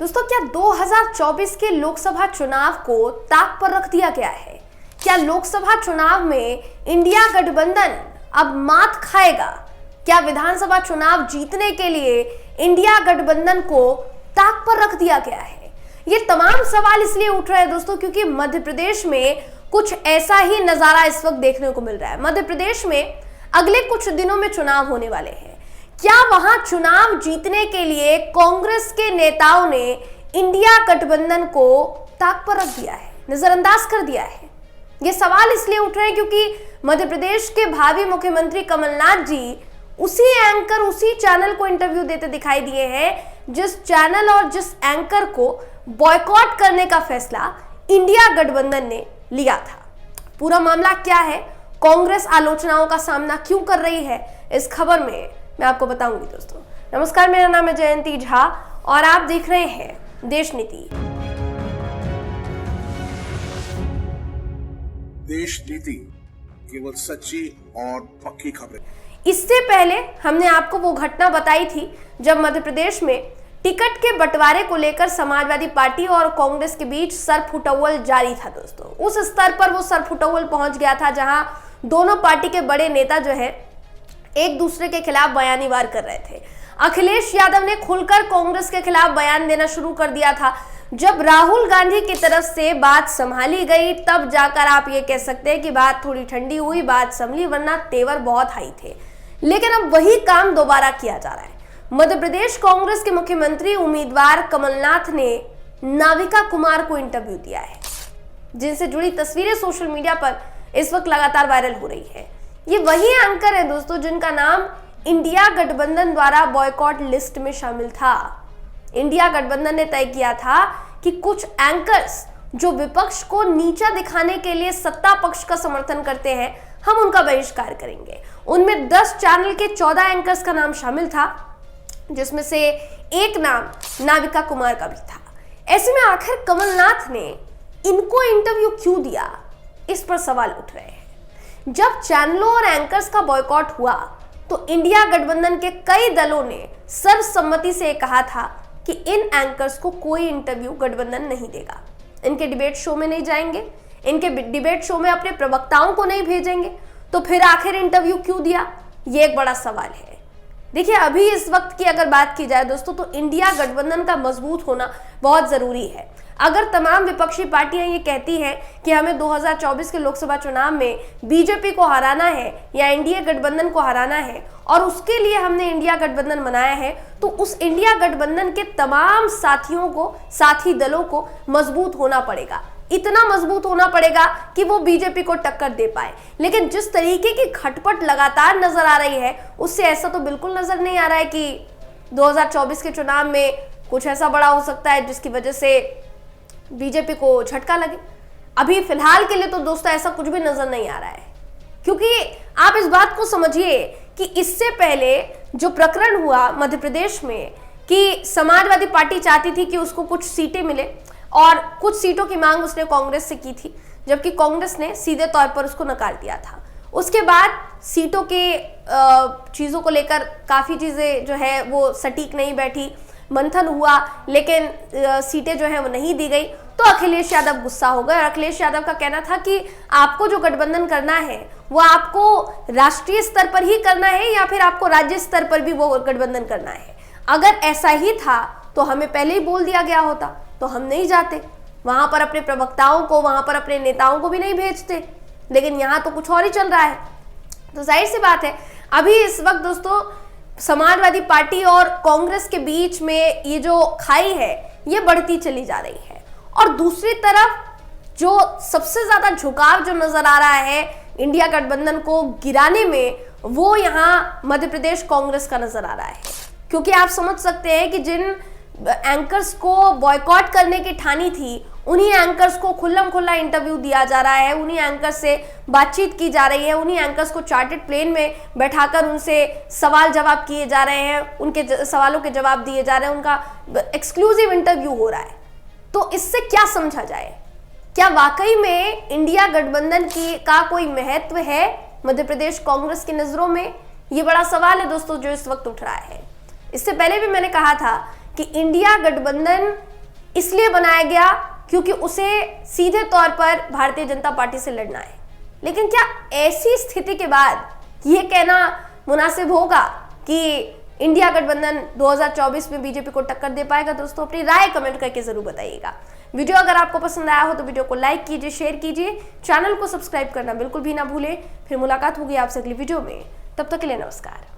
दोस्तों, क्या 2024 के लोकसभा चुनाव को ताक पर रख दिया गया है? क्या लोकसभा चुनाव में इंडिया गठबंधन अब मात खाएगा? क्या विधानसभा चुनाव जीतने के लिए इंडिया गठबंधन को ताक पर रख दिया गया है? ये तमाम सवाल इसलिए उठ रहे हैं दोस्तों क्योंकि मध्य प्रदेश में कुछ ऐसा ही नजारा इस वक्त देखने को मिल रहा है। मध्य प्रदेश में अगले कुछ दिनों में चुनाव होने वाले हैं। क्या वहां चुनाव जीतने के लिए कांग्रेस के नेताओं ने इंडिया गठबंधन को ताक पर रख दिया है, नजरअंदाज कर दिया है? ये सवाल इसलिए उठ रहे हैं क्योंकि मध्य प्रदेश के भावी मुख्यमंत्री कमलनाथ जी उसी एंकर, उसी चैनल को इंटरव्यू देते दिखाई दिए हैं जिस चैनल और जिस एंकर को बॉयकॉट करने का फैसला इंडिया गठबंधन ने लिया था। पूरा मामला क्या है, कांग्रेस आलोचनाओं का सामना क्यों कर रही है, इस खबर में मैं आपको बताऊंगी। दोस्तों नमस्कार, मेरा नाम है जयंती झा और आप देख रहे हैं देश नीति। देश नीति केवल सच्ची और पक्की खबरें। इससे पहले हमने आपको वो घटना बताई थी जब मध्य प्रदेश में टिकट के बंटवारे को लेकर समाजवादी पार्टी और कांग्रेस के बीच सरफुटौल जारी था। दोस्तों उस स्तर पर वो सरफुटौल पहुंच गया था जहां दोनों पार्टी के बड़े नेता जो है एक दूसरे के खिलाफ बयानी वार कर रहे थे। अखिलेश यादव ने खुलकर कांग्रेस के खिलाफ बयान देना शुरू कर दिया था। जब राहुल गांधी की तरफ से बात संभाली गई तब जाकर आप ये कह सकते हैं कि बात थोड़ी ठंडी हुई, बात संभली, वरना तेवर बहुत हाई थे। लेकिन अब वही काम दोबारा किया जा रहा है। मध्य प्रदेश कांग्रेस के मुख्यमंत्री उम्मीदवार कमलनाथ ने नाविका कुमार को इंटरव्यू दिया है, जिनसे जुड़ी तस्वीरें सोशल मीडिया पर इस वक्त लगातार वायरल हो रही है। ये वही एंकर है दोस्तों जिनका नाम इंडिया गठबंधन द्वारा बॉयकॉट लिस्ट में शामिल था। इंडिया गठबंधन ने तय किया था कि कुछ एंकर्स जो विपक्ष को नीचा दिखाने के लिए सत्ता पक्ष का समर्थन करते हैं, हम उनका बहिष्कार करेंगे। उनमें 10 चैनल के 14 एंकर्स का नाम शामिल था, जिसमें से एक नाम नाविका कुमार का भी था। ऐसे में आखिर कमलनाथ ने इनको इंटरव्यू क्यों दिया, इस पर सवाल उठ रहे हैं। जब चैनलों और एंकर्स का बॉयकॉट हुआ तो इंडिया गठबंधन के कई दलों ने सर्वसम्मति से कहा था कि इन एंकर्स को कोई इंटरव्यू गठबंधन नहीं देगा, इनके डिबेट शो में नहीं जाएंगे, इनके डिबेट शो में अपने प्रवक्ताओं को नहीं भेजेंगे। तो फिर आखिर इंटरव्यू क्यों दिया, ये एक बड़ा सवाल है। देखिए, अभी इस वक्त की अगर बात की जाए दोस्तों तो इंडिया गठबंधन का मजबूत होना बहुत जरूरी है। अगर तमाम विपक्षी पार्टियां ये कहती हैं कि हमें 2024 के लोकसभा चुनाव में बीजेपी को हराना है या एनडीए गठबंधन को हराना है और उसके लिए हमने इंडिया गठबंधन बनाया है, तो उस इंडिया गठबंधन के तमाम साथियों को, साथी दलों को मजबूत होना पड़ेगा। इतना मजबूत होना पड़ेगा कि वो बीजेपी को टक्कर दे पाए। लेकिन जिस तरीके की खटपट लगातार नजर आ रही है उससे ऐसा तो बिल्कुल नजर नहीं आ रहा है कि 2024 के चुनाव में कुछ ऐसा बड़ा हो सकता है जिसकी वजह से बीजेपी को झटका लगे। अभी फिलहाल के लिए तो दोस्तों ऐसा कुछ भी नजर नहीं आ रहा है, क्योंकि आप इस बात को समझिए कि इससे पहले जो प्रकरण हुआ मध्य प्रदेश में कि समाजवादी पार्टी चाहती थी कि उसको कुछ सीटें मिले और कुछ सीटों की मांग उसने कांग्रेस से की थी, जबकि कांग्रेस ने सीधे तौर पर उसको नकार दिया था। उसके बाद सीटों के चीज़ों को लेकर काफ़ी चीज़ें जो है वो सटीक नहीं बैठी, मंथन हुआ, लेकिन सीटें जो है वो नहीं दी गई। तो अखिलेश यादव गुस्सा हो गए और अखिलेश यादव का कहना था कि आपको जो गठबंधन करना है वो आपको राष्ट्रीय स्तर पर ही करना है या फिर आपको राज्य स्तर पर भी वो गठबंधन करना है। अगर ऐसा ही था तो हमें पहले ही बोल दिया गया होता, तो हम नहीं जाते वहां पर, अपने प्रवक्ताओं को वहां पर, अपने नेताओं को भी नहीं भेजते। लेकिन यहाँ तो कुछ और ही चल रहा है। तो जाहिर सी बात है अभी इस वक्त दोस्तों समाजवादी पार्टी और कांग्रेस के बीच में ये जो खाई है ये बढ़ती चली जा रही है। और दूसरी तरफ जो सबसे ज्यादा झुकाव जो नजर आ रहा है इंडिया गठबंधन को गिराने में, वो यहाँ मध्य प्रदेश कांग्रेस का नजर आ रहा है। क्योंकि आप समझ सकते हैं कि जिन एंकर्स को बॉयकॉट करने की ठानी थी उन्हीं एंकर्स को खुल्लम खुल्ला इंटरव्यू दिया जा रहा है, उन्हीं एंकर्स से बातचीत की जा रही है, उन्हीं एंकर्स को चार्टर्ड प्लेन में बैठाकर उनसे सवाल जवाब किए जा रहे हैं, उनके सवालों के जवाब दिए जा रहे हैं, उनका एक्सक्लूसिव इंटरव्यू हो रहा है। तो इससे क्या समझा जाए, क्या वाकई में इंडिया गठबंधन की का कोई महत्व है मध्य प्रदेश कांग्रेस की नजरों में? ये बड़ा सवाल है दोस्तों जो इस वक्त उठ रहा है। इससे पहले भी मैंने कहा था कि इंडिया गठबंधन इसलिए बनाया गया क्योंकि उसे सीधे तौर पर भारतीय जनता पार्टी से लड़ना है। लेकिन क्या ऐसी स्थिति के बाद यह कहना मुनासिब होगा कि इंडिया गठबंधन 2024 में बीजेपी को टक्कर दे पाएगा? दोस्तों अपनी राय कमेंट करके जरूर बताइएगा। वीडियो अगर आपको पसंद आया हो तो वीडियो को लाइक कीजिए, शेयर कीजिए, चैनल को सब्सक्राइब करना बिल्कुल भी ना भूलें। फिर मुलाकात होगी आपसे अगली वीडियो में, तब तक के लिए नमस्कार।